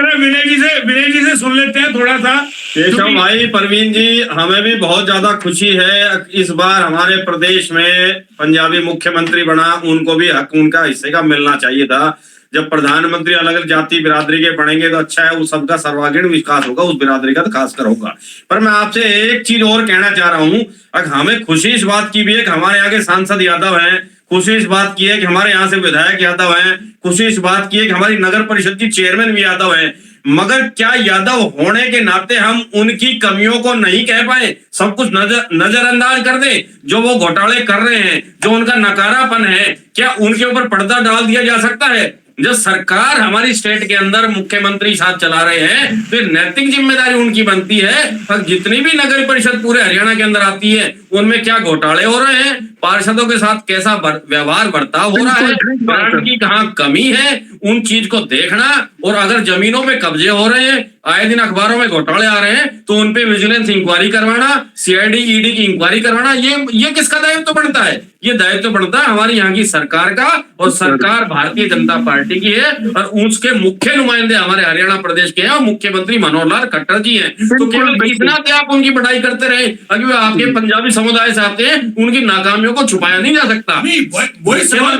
विनय जी से सुन लेते हैं थोड़ा सा। केशव भाई, परवीन जी, हमें भी बहुत ज्यादा खुशी है, इस बार हमारे प्रदेश में पंजाबी मुख्यमंत्री बना, उनको भी हक उनका हिस्से का मिलना चाहिए था। जब प्रधानमंत्री अलग अलग जाति बिरादरी के बनेंगे तो अच्छा है, उस सबका सर्वांगीण विकास होगा, उस बिरादरी का तो खासकर होगा। पर मैं आपसे एक चीज और कहना चाह रहा हूँ, अगर हमें खुशी इस बात की भी है कि हमारे यहाँ के सांसद यादव हैं, खुशी इस बात की है कि हमारे यहाँ से विधायक यादव हैं, खुशी इस बात की है कि हमारी नगर परिषद की चेयरमैन भी यादव हैं, मगर क्या यादव होने के नाते हम उनकी कमियों को नहीं कह पाए, सब कुछ नजरअंदाज कर दें? जो वो घोटाले कर रहे हैं, जो उनका नकारापन है, क्या उनके ऊपर पर्दा डाल दिया जा सकता है? जब सरकार हमारी स्टेट के अंदर मुख्यमंत्री साथ चला रहे हैं तो नैतिक जिम्मेदारी उनकी बनती है। पर जितनी भी नगर परिषद पूरे हरियाणा के अंदर आती है उनमें क्या घोटाले हो रहे हैं, पार्षदों के साथ कैसा व्यवहार बर्ताव हो रहा है, ग्रांट की कहाँ कमी है, उन चीज को देखना। और अगर जमीनों में कब्जे हो रहे हैं, आए दिन अखबारों में घोटाले आ रहे हैं, तो उनपे विजिलेंस इंक्वायरी करवाना, सीआईडी ईडी की इंक्वायरी करवाना, ये किसका दायित्व बनता है? ये दायित्व बनता है हमारी यहाँ की सरकार का, और सरकार भारतीय जनता पार्टी की है और उसके मुख्य नुमाइंदे हमारे हरियाणा प्रदेश के हैं और मुख्यमंत्री मनोहर लाल खट्टर जी हैं। तो केवल इतना कि आप उनकी बढ़ाई करते रहे, अभी वो आपके पंजाबी समुदाय से आते हैं, उनकी नाकामियों को छुपाया नहीं जा सकता। वही सवाल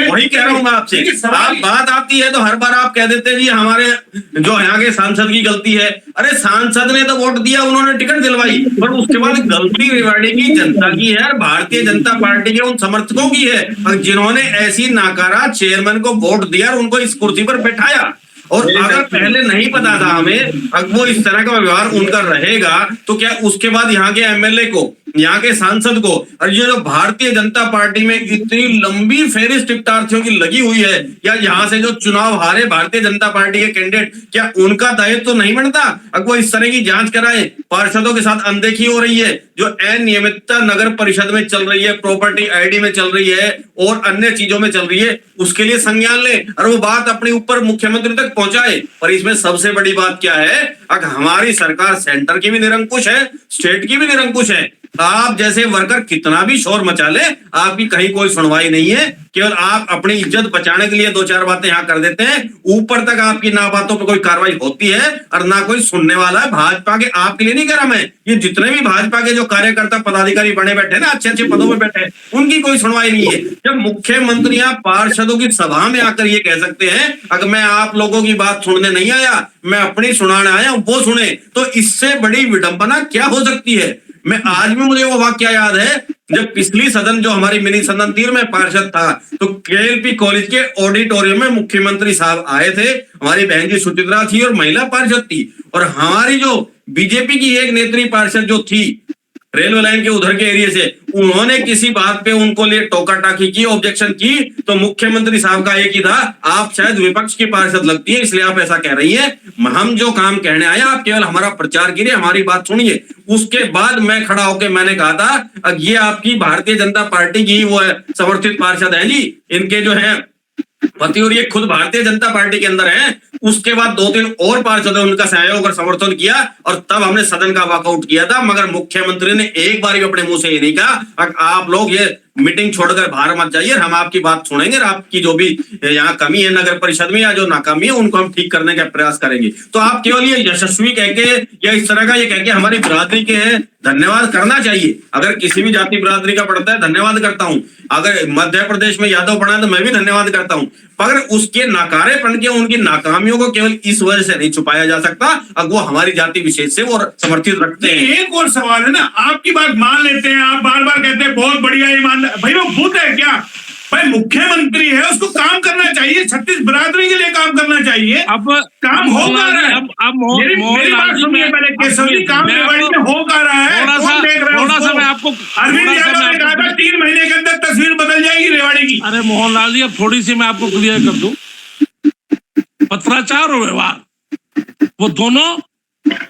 वही कह रहा हूँ मैं आपसे। आप बात आती है तो हर बार आप कह देते हैं जी हमारे जो यहाँ के सांसद की गलती है। अरे सांसद ने तो वोट दिया, उन्होंने टिकट दिलवाई, पर उसके बाद गलती रेवाड़ी की जनता की है, भारतीय जनता पार्टी के उन समर्थकों की है जिन्होंने ऐसी नाकारा चेयरमैन को वोट दिया और उनको इस कुर्सी पर बैठाया। और अगर पहले नहीं पता था हमें, अब वो इस तरह का व्यवहार उनका रहेगा तो क्या उसके बाद यहाँ के एमएलए को, यहाँ के सांसद को, और ये जो भारतीय जनता पार्टी में इतनी लंबी फेरिस्त टिकटार्थियों की लगी हुई है, या यहाँ से जो चुनाव हारे भारतीय जनता पार्टी के कैंडिडेट, क्या उनका दायित्व तो नहीं बनता? अगर वो इस तरह की जांच कराए, पार्षदों के साथ अनदेखी हो रही है, जो अनियमितता नगर परिषद में चल रही है, प्रॉपर्टी आईडी में चल रही है और अन्य चीजों में चल रही है, उसके लिए संज्ञान ले और वो बात अपने ऊपर मुख्यमंत्री तक पहुंचाए। पर इसमें सबसे बड़ी बात क्या है, अगर हमारी सरकार सेंटर की भी निरंकुश है, स्टेट की भी निरंकुश है, आप जैसे वर्कर कितना भी शोर मचा ले, आपकी कहीं कोई सुनवाई नहीं है। केवल आप अपनी इज्जत बचाने के लिए दो चार बातें यहाँ कर देते हैं, ऊपर तक आपकी ना बातों पर कोई कार्रवाई होती है और ना कोई सुनने वाला है। भाजपा के आपके लिए नहीं कह रहा मैं, ये जितने भी भाजपा के जो कार्यकर्ता पदाधिकारी बने बैठे ना, अच्छे अच्छे पदों पर बैठे, उनकी कोई सुनवाई नहीं है। जब मुख्यमंत्री पार्षदों की सभा में आकर ये कह सकते हैं अगर मैं आप लोगों की बात सुनने नहीं आया, मैं अपनी सुनाने आया, वो सुने, तो इससे बड़ी विडंबना क्या हो सकती है? मैं आज भी मुझे वो वाक्य याद है, जब पिछली सदन जो हमारी मिनी सदन 3 में पार्षद था, तो केएलपी कॉलेज के ऑडिटोरियम में मुख्यमंत्री साहब आए थे, हमारी बहन जी सुचित्रा थी और महिला पार्षद थी, और हमारी जो बीजेपी की एक नेत्री पार्षद जो थी रेलवे लाइन के उधर के एरिया से, उन्होंने किसी बात पे उनको लिए टोका टाकी की, ऑब्जेक्शन की, तो मुख्यमंत्री साहब का एक ही था, आप शायद विपक्ष की पार्षद लगती है इसलिए आप ऐसा कह रही है, हम जो काम कहने आए आप केवल हमारा प्रचार कीजिए, हमारी बात सुनिए। उसके बाद मैं खड़ा होकर मैंने कहा था ये आपकी भारतीय जनता पार्टी की वो है समर्थित पार्षद है जी, इनके जो है पति और ये खुद भारतीय जनता पार्टी के अंदर है। उसके बाद 2-3 और पार्षदों ने उनका सहयोग और समर्थन किया और तब हमने सदन का वॉकआउट किया था, मगर मुख्यमंत्री ने एक बार भी अपने मुंह से ये नहीं कहा आप लोग ये मीटिंग छोड़कर बाहर मत जाइए, हम आपकी बात सुनेंगे और आपकी जो भी यहाँ कमी है नगर परिषद में या जो नाकामी है उनको हम ठीक करने का प्रयास करेंगे। तो आप केवल ये यशस्वी कह के या इस तरह का ये कह के हमारी बिरादरी के हैं धन्यवाद करना चाहिए। अगर किसी भी जाति बिरादरी का पड़ता है धन्यवाद करता हूं, अगर मध्य प्रदेश में यादव पड़ा है तो मैं भी धन्यवाद करता हूं, मगर उसके नाकारेपन के उनकी नाकामियों को केवल इस वजह से नहीं छुपाया जा सकता, अब वो हमारी जाति विशेष से वो समर्थित रखते हैं। एक और सवाल है ना, आपकी बात मान लेते हैं, आप बार बार कहते हैं बहुत बढ़िया ईमानदार, भाई वो भूत है क्या? भाई मुख्यमंत्री है, उसको काम करना चाहिए, छत्तीस बिरादरी के लिए काम करना चाहिए। अब काम हो का रहा है, मेरी बात सुनिए पहले, केशव जी काम रेवाड़ी में हो का रहा है, कौन देख रहा है? थोड़ा सा मैं आपको अरविंद यादव ने कहा था 3 महीने के अंदर तस्वीर बदल जाएगी रेवाड़ी की। अरे मोहनलाल जी अब थोड़ी सी मैं आपको क्लियर कर दूं, पत्राचार और व्यवहार वो दोनों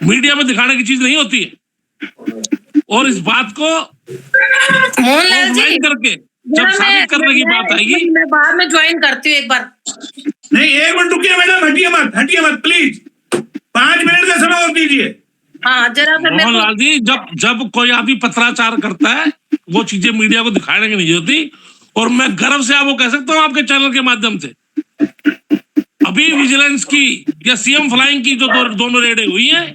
मीडिया में दिखाने की चीज नहीं होती है, और इस बात को मोहनलाल जी करके जब साबित करने की बात आएगी, मैं बाद में ज्वाइन करती हूँ एक बार। नहीं एक मिनट रुकिए मैडम, हटिए मत प्लीज, 5 मिनट का समय और दीजिए। हाँ जरा सा मोहनलाल जी, जब कोई आदमी पत्राचार करता है वो चीजें मीडिया को दिखाने की नहीं होती, और मैं गर्व से आपको कह सकता हूँ आपके चैनल के माध्यम से, अभी विजिलेंस की या सीएम फ्लाइंग की जो दोनों रेडें हुई हैं,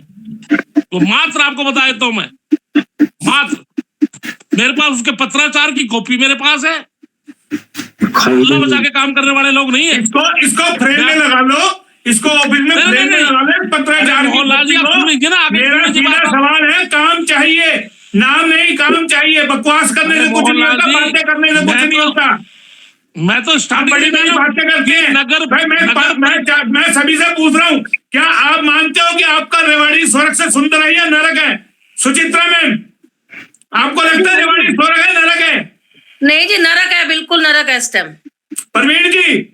तो मात्र आपको बता देता हूं मैं, मात्र मेरे पास उसके पत्राचार की कॉपी मेरे पास है, अल्लाह बचा के काम करने वाले लोग नहीं है। इसको फ्रेम में लगा लो, इसको ऑफिस में फ्रेम में लगा लो, पत्राचार की मोहनलाल जी, आप सुन लीजिए ना, आप मेरा सीधा सवाल है, काम चाहिए, नाम नहीं, काम चाहिए। बकवास करने से कुछ नहीं होता, बातें करने से कुछ नहीं होता। मैं तो स्टार्टिंग बड़ी बड़ी बातें करते हैं नगर भाई। मैं सभी से पूछ रहा हूँ, क्या आप मानते हो कि आपका रेवाड़ी स्वर्ग से सुंदर है या नरक है? सुचित्रा मैम, आपको लगता है रेवाड़ी स्वर्ग है नरक है? नहीं जी, नरक है, बिल्कुल नरक है इस टाइम। प्रवीण जी,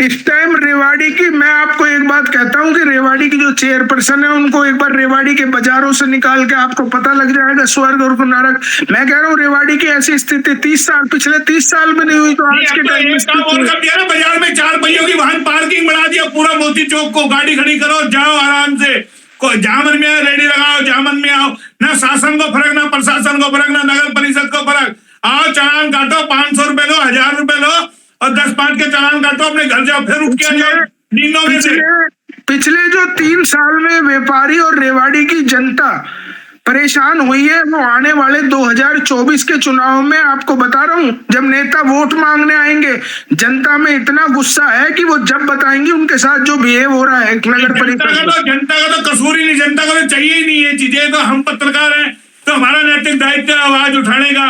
इस टाइम रेवाड़ी की, मैं आपको एक बात कहता हूं कि रेवाड़ी की जो चेयरपर्सन है, उनको एक बार रेवाड़ी के बाजारों से निकाल के आपको पता लग जाएगा स्वर्ग और नरक। मैं कह रहा हूँ रेवाड़ी की ऐसी स्थिति 30 साल, पिछले 30 साल में नहीं हुई, तो आज के टाइम में काम और कर दिया ना, बाजार में 4 पहियों की वाहन पार्किंग बढ़ा दिया, पूरा मोती चौक को गाड़ी खड़ी करो, जाओ आराम से, जहां मन में आए रेडी लगाओ, जहां मन में आओ। ना शासन को फर्क, ना प्रशासन को फर्क, ना नगर परिषद को फर्क। आओ, चालान काटो, 500 रुपए लो, 1000 रुपए लो और 10-5 के चालान काटो, अपने घर जाओ, फिर उठ के जाओ नींदों में से। पिछले जो 3 साल में व्यापारी और रेवाड़ी की जनता परेशान हुई है, वो आने वाले 2024 के चुनाव में, आपको बता रहा हूं, जब नेता वोट मांगने आएंगे, जनता में इतना गुस्सा है कि वो जब बताएंगे उनके साथ जो बिहेव हो रहा है नगर परिषद। जनता का तो कसूर ही नहीं, जनता को तो चाहिए ही नहीं है चीजें। तो हम पत्रकार हैं, तो हमारा नैतिक दायित्व है आवाज उठाने का।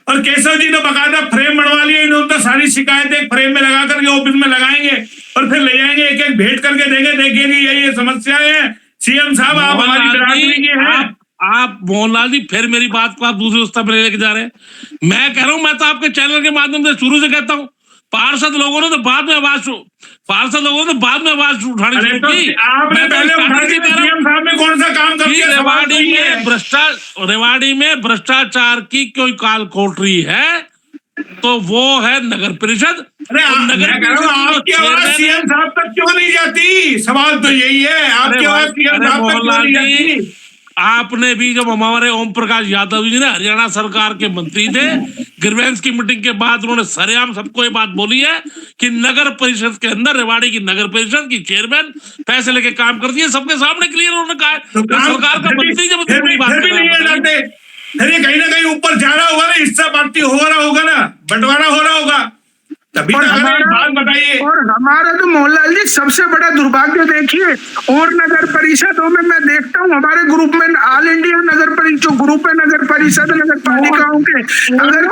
और केशव जी तो बकायदा फ्रेम बनवा लिए इन्होंने, तो सारी शिकायतें एक फ्रेम में लगा करके ऑफिस में लगाएंगे और फिर ले जाएंगे, एक एक भेंट करके देंगे, देखिए जी ये समस्याएं हैं। सीएम साहब, आप हमारी बिरादरी के हैं। आप मोहनलाल जी फिर मेरी बात को आप दूसरे स्तर पर लेके जा रहे हैं। मैं कह रहा हूं, मैं तो आपके चैनल के माध्यम से शुरू से कहता हूं, पार्षद लोगों ने तो बाद में आवाज उठानी शुरू की। आपने पहले सीएम साहब ने कौन सा काम कर दिया? रेवाड़ी में भ्रष्टाचार की कोई काल कोठरी है तो वो है नगर परिषद। आपकी आवाज सीएम साहब तक क्यों नहीं जाती? सवाल तो यही है, आपकी आवाज सीएम साहब तक क्यों नहीं जाती? आपने भी, जब हमारे ओम प्रकाश यादव जी ने हरियाणा सरकार के मंत्री थे, ग्रीवेंस की मीटिंग के बाद उन्होंने सरेआम सबको ये बात बोली है कि नगर परिषद के अंदर, रेवाड़ी की नगर परिषद की चेयरमैन पैसे लेके काम करती है, सबके सामने क्लियर उन्होंने कहा है। तो सरकार का मंत्री जब बड़ी बात फिर ये कहीं ना कहीं ऊपर जा रहा होगा ना, हिस्सा पार्टी हो रहा होगा ना, बंटवारा हो रहा होगा, तभी बात बताइए। और हमारा तो मोहनलाल जी सबसे बड़ा दुर्भाग्य देखिए, और नगर परिषदों में मैं देखता हूँ, हमारे ग्रुप में ऑल इंडिया नगर परिषद जो ग्रुप है नगर परिषद नगर पालिकाओं के, अगर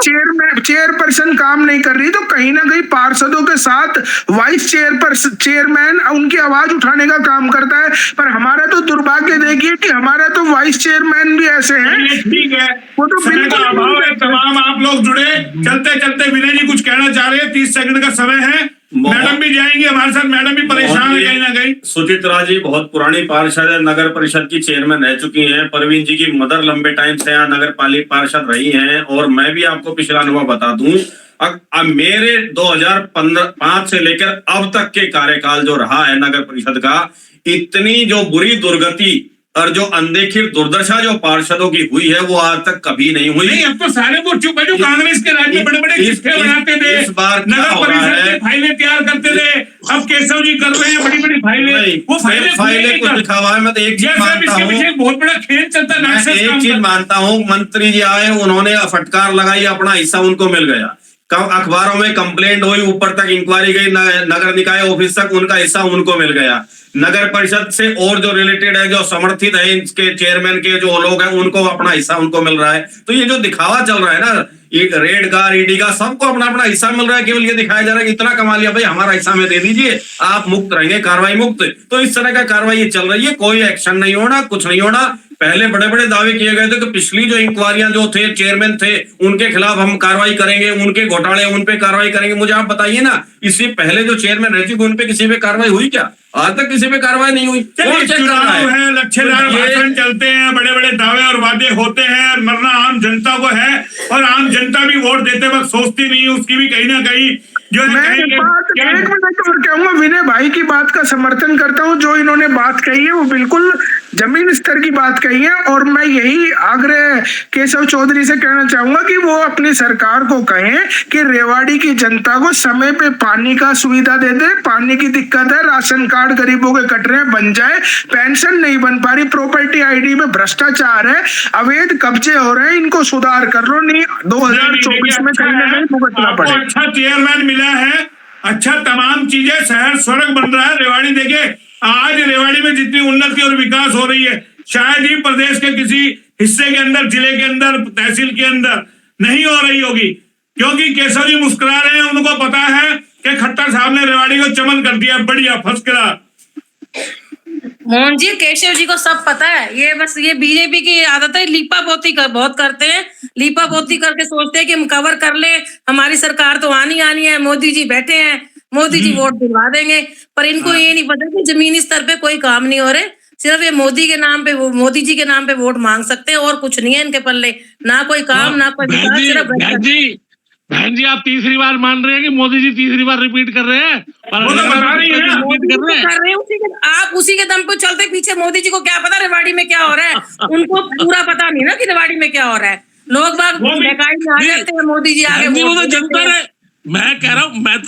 चेयरपर्सन काम नहीं कर रही तो कहीं ना कहीं पार्षदों के साथ वाइस चेयरमैन उनकी आवाज उठाने का काम करता है। पर हमारा तो दुर्भाग्य देखिए कि हमारा तो वाइस चेयरमैन भी ऐसे हैं। ठीक है, वो तो समय का अभाव है, तमाम आप लोग जुड़े, चलते चलते विनय जी कुछ कहना चाह रहे हैं, 30 सेकंड का समय है, मैडम भी जाएंगी हमारे साथ, मैडम भी परेशान है कहीं ना कहीं। सुचित्रा जी बहुत पुरानी पार्षद है, नगर परिषद की चेयरमैन रह चुकी हैं। परवीन जी की मदर लंबे टाइम से यहाँ नगर पालिका पार्षद रही हैं। और मैं भी आपको पिछला अनुभव बता दूं, अब मेरे 2005 से लेकर अब तक के कार्यकाल जो रहा है नगर परिषद का, इतनी जो बुरी दुर्गति और जो अनदेखी दुर्दशा जो पार्षदों की हुई है वो आज तक कभी नहीं हुई। नहीं, अब तो सारे वो चुप है जो कांग्रेस के राज्य में बड़े बड़े किस्से बनाते थे, इस बार नगर परिषद की फाइलें तैयार करते थे, अब केशव जी कर रहे हैं बड़ी बड़ी फाइलें। वो फाइलें कुछ लिखा हुआ है। मैं तो एक चीज मानता हूँ, बहुत बड़ा खेल चलता है। एक चीज मानता हूँ, मंत्री जी आए, उन्होंने फटकार लगाई, अपना हिस्सा उनको मिल गया। अखबारों में कंप्लेंट हुई, ऊपर तक इंक्वायरी गई, नगर निकाय ऑफिस तक, उनका हिस्सा उनको मिल गया। नगर परिषद से और जो रिलेटेड है, जो समर्थित है इसके चेयरमैन के जो लोग हैं, उनको अपना हिस्सा उनको मिल रहा है। तो ये जो दिखावा चल रहा है ना, ये रेड का, ईडी का, सबको अपना अपना हिस्सा मिल रहा है। केवल ये दिखाया जा रहा है कि इतना कमा लिया भाई, हमारा हिस्सा में दे दीजिए, आप मुक्त रहेंगे, कार्रवाई मुक्त। तो इस तरह का कार्रवाई चल रही है, कोई एक्शन नहीं होना, कुछ नहीं होना। पहले बड़े बड़े दावे किए गए थे कि पिछली जो इंक्वायरियां जो थे, चेयरमैन थे, उनके खिलाफ हम कार्रवाई करेंगे, उनके घोटाले उन पे कार्रवाई करेंगे। मुझे आप बताइए ना, इससे पहले जो चेयरमैन रह चुके उन पे किसी पे कार्रवाई हुई क्या? आज तक किसी पे कार्रवाई नहीं हुई। चुनाव है, लच्छेदार भाषण चलते हैं, बड़े बड़े दावे और वादे होते हैं, और मरना आम जनता को है। और आम जनता भी वोट देते वक्त सोचती नहीं है, उसकी भी कहीं ना कहीं जो मैं एक मिनट और कहूंगा, विनय भाई की बात का समर्थन करता हूं। जो इन्होंने बात कही है वो बिल्कुल जमीन स्तर की बात कही है। और मैं यही आग्रह केशव चौधरी से कहना चाहूंगा कि वो अपनी सरकार को कहें कि रेवाड़ी की जनता को समय पे पानी का सुविधा दे दे। पानी की दिक्कत है, राशन कार्ड गरीबों के कट रहे हैं, बन जाए। पेंशन नहीं बन पा रही, प्रॉपर्टी आईडी में भ्रष्टाचार है, अवैध कब्जे हो रहे हैं, इनको सुधार कर लो, नहीं 2024 में कहीं ना कहीं भुगतना आपको पड़े। अच्छा चेयरमैन मिला है, अच्छा तमाम चीजें, शहर स्वर्ग बन रहा है। रेवाड़ी देखिए, आज रेवाड़ी में जितनी उन्नति और विकास हो रही है शायद ही प्रदेश के किसी हिस्से के अंदर, जिले के अंदर, तहसील के अंदर नहीं हो रही होगी, क्योंकि केशव जी मुस्कुरा रहे हैं। उनको पता है कि खट्टर साहब ने रेवाड़ी को चमन कर दिया, बढ़िया, फर्स्ट क्लास। मोहन जी, केशव जी को सब पता है। ये बस ये बीजेपी की आदत है, लीपा पोती बहुत करते हैं। लीपा पोती करके सोचते हैं कि हम कवर कर ले, हमारी सरकार तो आनी है, मोदी जी बैठे हैं, मोदी जी वोट दिलवा देंगे। पर इनको ये नहीं पता कि जमीनी स्तर पे कोई काम नहीं हो रहे। सिर्फ ये मोदी के नाम पे, वो मोदी जी के नाम पे वोट मांग सकते हैं और कुछ नहीं है इनके पल्ले, ना कोई काम, ना कोई विकास, सिर्फ बहन जी आप तीसरी बार मान रहे हैं कि मोदी जी तीसरी बार रिपीट कर रहे हैं, वो तो बता रही है, रिपीट कर रहे हैं। आप उसी के दम पे चलते पीछे। मोदी जी को क्या पता रेवाड़ी में क्या हो रहा है, उनको पूरा पता नहीं ना कि रेवाड़ी में क्या हो रहा है। लोग बाग बेकाई में आ जाते हैं, मोदी जी आगे वो तो जनता है। मैं कह रहा हूँ, मैं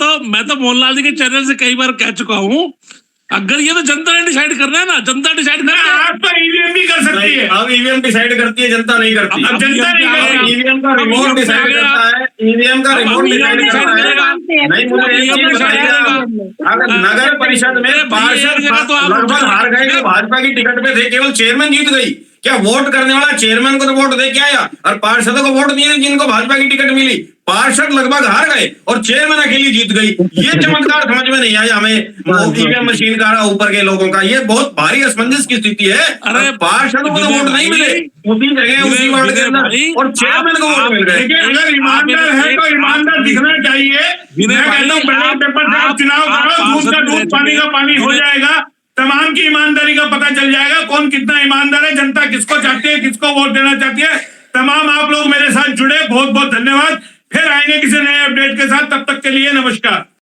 तो मोहनलाल जी के चैनल से कई बार कह चुका हूँ, अगर ये तो जनता ने डिसाइड करना है ना, जनता डिसाइड करना है। आप तो ईवीएम भी कर सकती है। अब ईवीएम डिसाइड करती है, जनता नहीं करती। अब जनता नहीं करेगी। ईवीएम का रिमोट डिसाइड करता है, ईवीएम का रिमोट डिसाइड करता है। नहीं, मुझे एक चीज बताइए, अगर नगर परिषद में पार्षद लगभग हार गए तो भाजपा की टिकट पे थे, केवल चेयरमैन जीत गई। क्या वोट करने वाला चेयरमैन को तो वोट दे के आया और पार्षदों को वोट दिए जिनको भाजपा की टिकट मिली? पार्षद लगभग हार गए और चेयरमैन अकेली जीत गई। ये चमत्कार समझ में नहीं आया हमें ईवीएम मशीन का, ऊपर के लोगों का। ये बहुत भारी असमंजस की स्थिति है। अरे पार्षदों को तो वोट नहीं मिले उसी जगह, उसी वार्ड के अंदर, और चेयरमैन को वोट मिल गए। अगर ईमानदार है तो ईमानदार दिखना चाहिए। मैं कहता हूँ बैलेट पेपर से आप चुनाव करो, दूध का दूध, पानी का पानी हो जाएगा। तमाम की ईमानदारी का पता चल जाएगा, कौन कितना ईमानदार है, जनता किसको चाहती है, किसको वोट देना चाहती है। तमाम आप लोग मेरे साथ जुड़े, बहुत बहुत धन्यवाद। फिर आएंगे किसी नए अपडेट के साथ, तब तक के लिए नमस्कार।